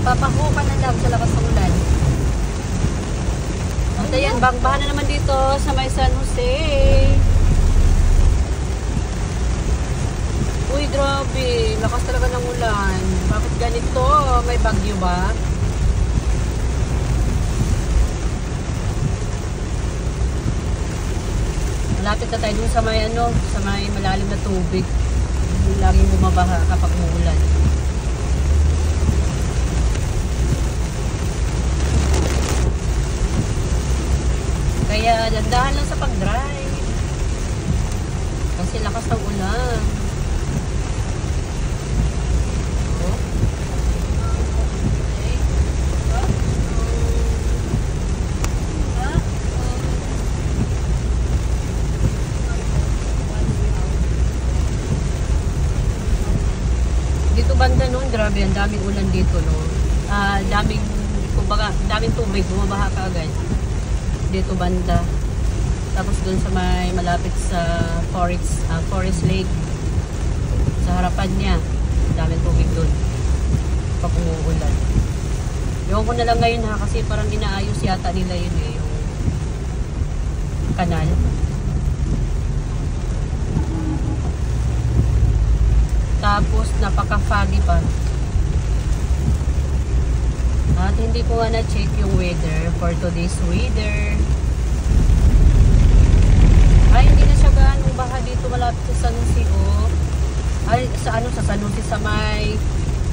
Papahukan na lang sa lakas ng ulan. At ayan, bahan na naman dito sa may San Jose. Uy, grabe. Lakas talaga ng ulan. Bakit ganito? May bagyo ba? Malapit na tayo dun sa may sa may malalim na tubig. Laging bumabaha kapag umuulan. Kaya dandahan lang sa pag-drive. Kasi lakas ng ulan. Dito banda noon, grabe, ang daming ulan dito, no. Daming tubig, bumabaha ka agad. Dito banda. Tapos doon sa may malapit sa Forest Lake. Sa harapan niya, daming tubig doon. Pag umuulan. Ewan ko na lang ngayon ha, kasi parang inaayos yata nila yun eh, yung kanal. Tapos napaka-foggy pa. At hindi ko nga na-check yung weather for today's weather. Ay, hindi na siya ganong baha dito malapit sa San Jose, oh. Ay, sa San Jose, sa may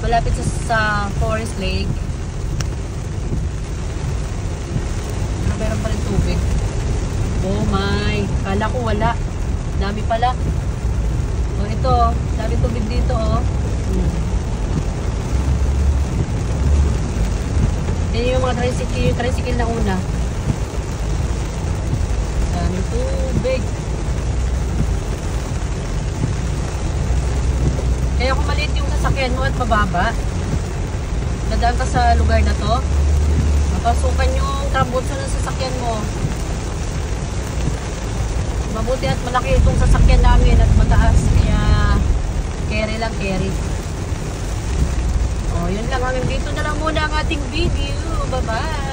malapit sa Forest Lake. Meron pa rin tubig. Oh my, kala ko wala. Dami pala. Oh, ito, dami tubig dito, oh. Yan yung mga tricycle na una. Dami tubig. Kaya kung maliit yung sasakyan mo at mababa, dadaan ka sa lugar na to, mapasukan yung trambutso ng sasakyan mo. Mabuti at malaki itong sasakyan namin at mataas, kaya carry lang, carry. Oh, yun lang, hanggang dito na lang muna ang ating video. Bye-bye!